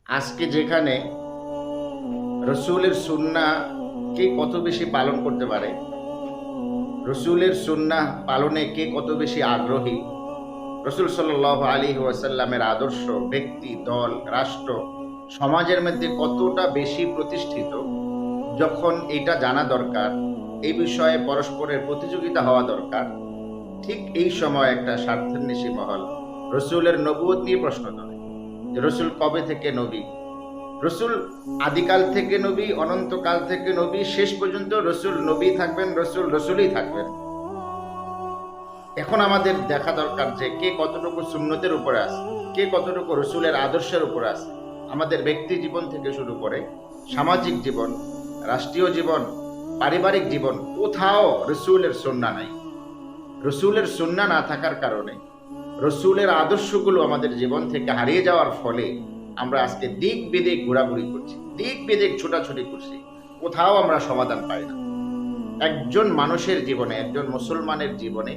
আজকে যেখানে রসুলের সুন্নাহ কে কত বেশি পালন করতে পারে, রসুলের সুন্নাহ পালনে কে কত বেশি আগ্রহী, রসুল সাল্লাল্লাহু আলাইহি ওয়াসাল্লামের আদর্শ ব্যক্তি, দল, রাষ্ট্র, সমাজের মধ্যে কতটা বেশি প্রতিষ্ঠিত, যখন এটা জানা দরকার, এই বিষয়ে পরস্পরের প্রতিযোগিতা হওয়া দরকার, ঠিক এই সময় একটা স্বার্থান্বেষী মহল রসুলের নবুয়ত নিয়ে প্রশ্ন তোলে যে রসুল কবে থেকে নবী। রসুল আদিকাল থেকে নবী, অনন্তকাল থেকে নবী, শেষ পর্যন্ত রসুল নবী থাকবেন, রসুল রসুলই থাকবেন। এখন আমাদের দেখা দরকার যে কে কতটুকু সুন্নতের উপরে আছে, কে কতটুকু রসুলের আদর্শের উপরে আছে। আমাদের ব্যক্তি জীবন থেকে শুরু করে সামাজিক জীবন, রাষ্ট্রীয় জীবন, পারিবারিক জীবন, কোথাও রসুলের সুন্নাহ নাই। রসুলের সুন্নাহ না থাকার কারণে, রসুলের আদর্শগুলো আমাদের জীবন থেকে হারিয়ে যাওয়ার ফলে আমরা আজকে দিক বিদিক ঘোরাঘুরি করছি, দিক বিদিক ছোটাছুটি করছি, কোথাও আমরা সমাধান পাই না। একজন মানুষের জীবনে, একজন মুসলমানের জীবনে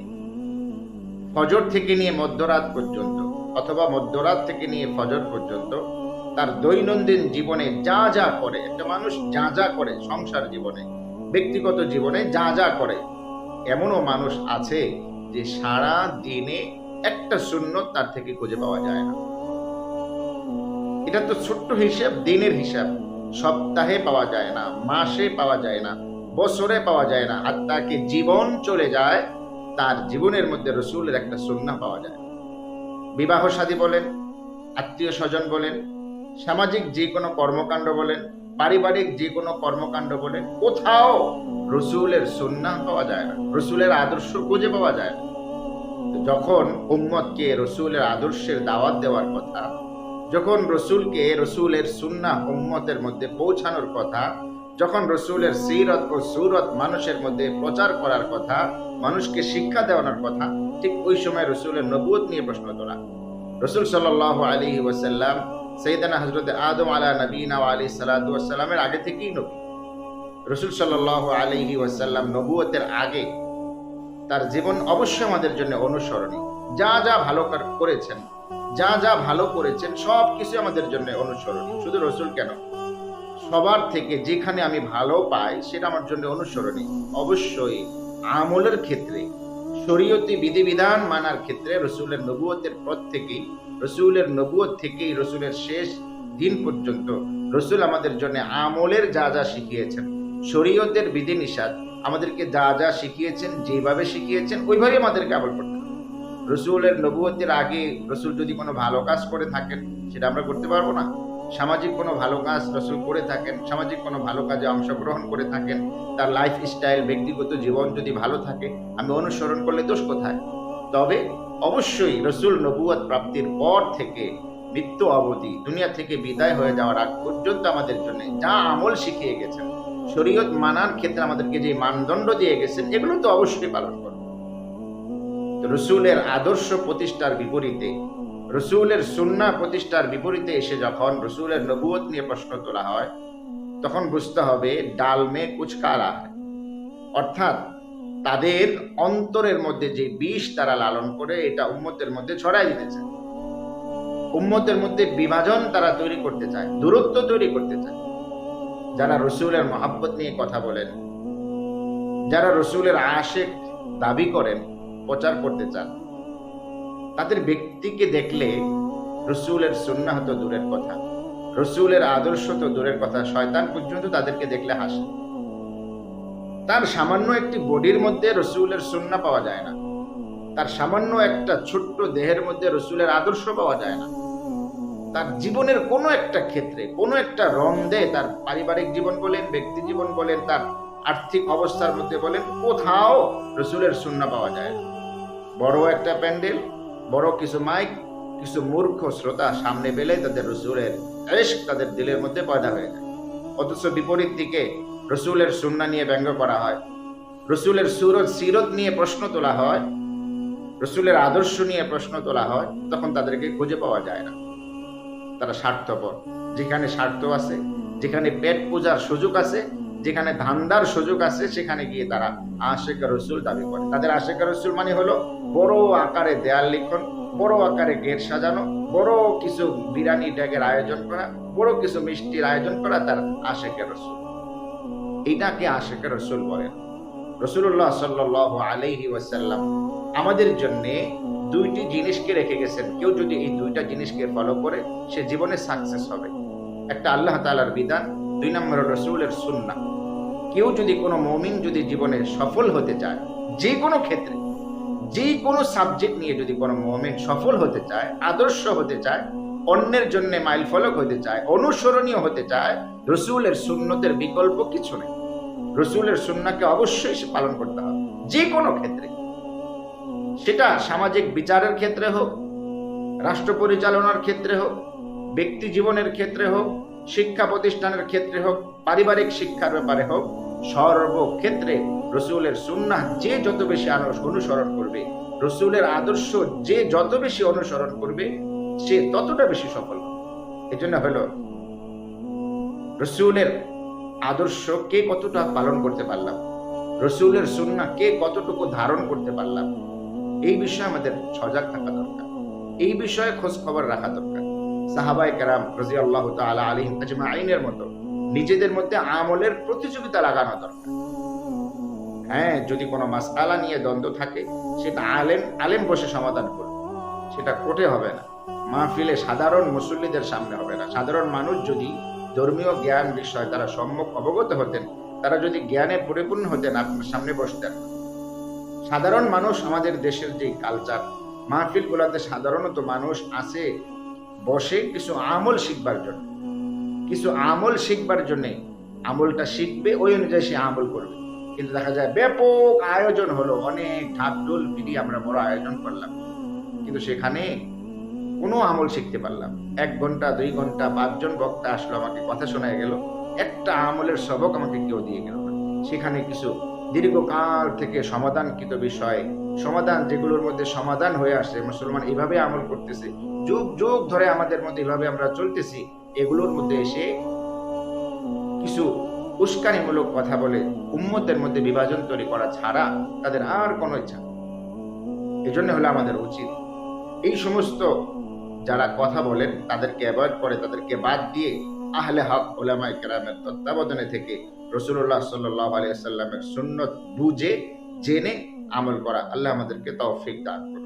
ফজর থেকে নিয়ে মধ্যরাত পর্যন্ত, অথবা মধ্যরাত থেকে নিয়ে ফজর পর্যন্ত, তার দৈনন্দিন জীবনে যা যা করে, একটা মানুষ যা যা করে সংসার জীবনে, ব্যক্তিগত জীবনে যা যা করে, এমনও মানুষ আছে যে সারা দিনে একটা সুন্নত তার থেকে খুঁজে পাওয়া যায় না। এটা তো ছোট্ট হিসাব, দিনের হিসাব, সপ্তাহে পাওয়া যায় না, মাসে পাওয়া যায় না, বছরে পাওয়া যায় না, আর তাকে জীবন চলে যায়, তার জীবনের মধ্যে রসুলের একটা সুন্নাহ পাওয়া যায়। বিবাহ শাদী বলেন, আত্মীয় স্বজন বলেন, সামাজিক যে কোনো কর্মকাণ্ড বলেন, পারিবারিক যে কোনো কর্মকাণ্ড বলেন, কোথাও রসুলের সুন্নাহ পাওয়া যায় না, রসুলের আদর্শ খুঁজে পাওয়া যায় না। যখন উম্মতকে রসুলের আদর্শের দাওয়াত দেওয়ার কথা, যখন রসুলকে, রসুলের সুন্নাহ উম্মতের মধ্যে পৌঁছানোর কথা, যখন রসুলের সিরত ও সুরত মানুষের মধ্যে প্রচার করার কথা, মানুষকে শিক্ষা দেওয়ানোর কথা, ঠিক ওই সময় রসুলের নবুয়ত নিয়ে প্রশ্ন তোলা। রসুল সাল্লাল্লাহু আলাইহি ওয়াসাল্লাম সাইয়েদানা হযরত আদম আলা নবীনা ওয়া আলাইহিস সালাতু ওয়াস সালামের আগে থেকেই নবী। রসুল সাল্লাল্লাহু আলাইহি ওয়াসাল্লাম নবুয়তের আগে তার জীবন অবশ্যই আমাদের জন্য অনুসরণীয়। যা যা ভালো করেছেন, যা যা ভালো করেছেন, সব কিছু আমাদের জন্য অনুসরণীয়। শুধু রসুল কেন, সবার থেকে যেখানে আমি ভালো পাই সেটা আমার জন্য অনুসরণীয়। অবশ্যই আমলের ক্ষেত্রে, শরীয়তি বিধিবিধান মানার ক্ষেত্রে রসুলের নবুয়তের পর থেকেই, রসুলের নবুয়ত থেকেই রসুলের শেষ দিন পর্যন্ত রসুল আমাদের জন্য আমলের যা যা শিখিয়েছেন, শরীয়তের বিধিনিষেধ আমাদেরকে যা যা শিখিয়েছেন, যেভাবে শিখিয়েছেন ওইভাবে আমাদেরকে আমল করতে হবে। রসুলের নবুয়তের আগে রসুল যদি কোনো ভালো কাজ করে থাকেন, সেটা আমরা করতে পারবো না। সামাজিক কোনো ভালো কাজ রসুল করে থাকেন, সামাজিক কোনো ভালো কাজে অংশগ্রহণ করে থাকেন, তার লাইফ স্টাইল, ব্যক্তিগত জীবন যদি ভালো থাকে, আমি অনুসরণ করলে দোষ কোথায়? তবে অবশ্যই রসুল নবুয়ত প্রাপ্তির পর থেকে মৃত্যু অবধি, দুনিয়া থেকে বিদায় হয়ে যাওয়ার আগ পর্যন্ত আমাদের জন্য যা আমল শিখিয়ে গেছেন, শরীয়ত মানার ক্ষেত্রে আমাদেরকে যে মানদণ্ড দিয়ে গেছেন, এগুলো তো অবশ্যই পালন করব। রসুলের আদর্শ প্রতিষ্ঠার বিপরীতে, রসুলের সুন্নাহ প্রতিষ্ঠার বিপরীতে এসে যখন রসুলের নবুয়ত নিয়ে প্রশ্ন তোলা হয়, তখন বুঝতে হবে ডাল মে কুছ কালা है। অর্থাৎ তাদের অন্তরের মধ্যে যে বিষ তারা লালন করে, এটা উম্মতের মধ্যে ছড়াই দিতে চায়, উম্মতের মধ্যে বিভাজন তারা তৈরি করতে চায়, দূরত্ব তৈরি করতে চায়। যারা রসুলের মহাব্বত নিয়ে কথা বলেন, যারা রসুলের আশিক দাবি করেন, প্রচার করতে চান, তাদের ব্যক্তিকে দেখলে রসুলের সুন্নাহ তো দূরের কথা, রসুলের আদর্শ তো দূরের কথা, শয়তান পর্যন্ত তাদেরকে দেখলে হাসে। তার সামান্য একটি বডির মধ্যে রসুলের সুন্নাহ পাওয়া যায় না, তার সামান্য একটা ছোট্ট দেহের মধ্যে রসুলের আদর্শ পাওয়া যায় না। তার জীবনের কোনো একটা ক্ষেত্রে, কোনো একটা রন্ধে, তার পারিবারিক জীবন বলেন, ব্যক্তি জীবন বলেন, তার আর্থিক অবস্থার মধ্যে বলেন, কোথাও রসুলের সুন্নাহ পাওয়া যায় না। বড় একটা প্যান্ডেল, বড় কিছু মাইক, কিছু মূর্খ শ্রোতা সামনে পেলে তাদের রসুলের ইশক তাদের দিলের মধ্যে পয়দা হয়ে যায়। অথচ বিপরীত দিকে রসুলের সুন্নাহ নিয়ে ব্যঙ্গ করা হয়, রসুলের সুরত সিরত নিয়ে প্রশ্ন তোলা হয়, রসুলের আদর্শ নিয়ে প্রশ্ন তোলা হয়, তখন তাদেরকে খুঁজে পাওয়া যায় না। তারা স্বার্থপর। যেখানে স্বার্থ আছে, যেখানে পেট পূজার সুযোগ আছে, যেখানে ধান্দার সুযোগ আছে, সেখানে গিয়ে তারা আশিক রসুল দাবি করে। তাদের আশিক রসুল মানে হলো বড় আকারে দেয়াল লিখন, বড় আকারে গেট সাজানো, বড় কিছু বিরিয়ানি ডেকের আয়োজন করা, বড় কিছু মিষ্টির আয়োজন করা তার আশেকের রসুল। এটাকে আশেকের রসুল বলেন। রাসূলুল্লাহ সাল্লাল্লাহু আলাইহি ওয়াসাল্লাম আমাদের জন্য দুইটি জিনিসকে রেখে গেছেন, কেউ যদি এই দুইটা জিনিসকে ফলো করে সে জীবনে সাকসেস হবে। একটা আল্লাহ তাআলার বিধান, দুই নম্বর রাসূলের সুন্নাহ। কেউ যদি কোনো মুমিন যদি জীবনে সফল হতে চায়, যে কোনো ক্ষেত্রে যে কোনো সাবজেক্ট নিয়ে যদি কোনো মুমিন সফল হতে চায়, আদর্শ হতে চায়, অন্যের জন্য মাইল ফলক হতে চায়, অনুসরণীয় হতে চায়, রাসূলের সুন্নতের বিকল্প কিছু নেই। রাসূলের সুন্নাহকে অবশ্যই সে পালন করতে হবে যে কোনো ক্ষেত্রে। সেটা সামাজিক বিচারের ক্ষেত্রে হোক, রাষ্ট্র পরিচালনার ক্ষেত্রে হোক, ব্যক্তি জীবনের ক্ষেত্রে হোক, শিক্ষা প্রতিষ্ঠানের ক্ষেত্রে হোক, পারিবারিক শিক্ষার ব্যাপারে হোক, সর্বক্ষেত্রে রাসূলের সুন্নাহ যে যত বেশি অনুসরণ করবে, রাসূলের আদর্শ যে যত বেশি অনুসরণ করবে, সে ততটা বেশি সফল হবে। এজন্য হলো রাসূলের আদর্শ কে কতটা পালন করতে পারলাম, রাসূলের সুন্নাহ কে কতটুকু ধারণ করতে পারলাম, এই বিষয়ে আমাদের সজাগ থাকা দরকার, এই বিষয়ে খোঁজ খবর রাখা দরকার। সাহাবায়ে কেরাম রাদিয়াল্লাহু তাআলা আলাইহিম আজমাইনের মতো নিজেদের মধ্যে আমলের প্রতিযোগিতা লাগানো দরকার। হ্যাঁ, যদি কোনো মাসআলা নিয়ে দ্বন্দ্ব থাকে সেটা আলেম বসে সমাধান করবে, সেটা কোর্টে হবে না, মাহফিলে সাধারণ মুসল্লিদের সামনে হবে না। সাধারণ মানুষ যদি ধর্মীয় জ্ঞান বিষয় তারা সম্যক অবগত হতেন, তারা যদি জ্ঞানে পরিপূর্ণ হতেন, আপনার সামনে বসতেন। সাধারণ মানুষ, আমাদের দেশের যে কালচার, মাহফিলগুলোতে সাধারণত মানুষ আসে বসে কিছু আমল শিখবার জন্য, কিছু আমল শিখবার জন্য, আমলটা শিখবে, ওই অনুযায়ী সে আমল করবে। কিন্তু দেখা যায় ব্যাপক আয়োজন হলো, অনেক ঢাক ঢোল পিটিয়ে আমরা বড় আয়োজন করলাম, কিন্তু সেখানে কোনো আমল শিখতে পারলাম। 1 ঘন্টা 2 ঘন্টা 5 জন বক্তা আসলো, আমাকে কথা শোনায় গেল, একটা আমলের সবক আমাকে কেউ দিয়ে গেল না। সেখানে কিছু দীর্ঘকাল থেকে সমাধানকৃত বিষয়, সমাধান যেগুলোর মধ্যে সমাধান হয়ে আসে, মুসলমান এইভাবে আমল করতেছে, যুগ যুগ ধরে আমাদের মধ্যে এইভাবে আমরা চলতেছি, এগুলোর মধ্যে এসে কিছু উস্কানিমূলক কথা বলে উম্মতের মধ্যে বিভাজন তৈরি করা ছাড়া তাদের আর কোনো ইচ্ছা নেই। এজন্য হলো আমাদের উচিত এই সমস্ত যারা কথা বলেন তাদেরকে অ্যাভয়েড করে, তাদেরকে বাদ দিয়ে আহলে হক উলামায়ে কেরামের তত্ত্বাবধানে থেকে রাসূলুল্লাহ সাল্লাল্লাহু আলাইহি ওয়াসাল্লামের সুন্নত বুঝে জেনে আমল করা। আল্লাহ আমাদেরকে তৌফিক দান করুন।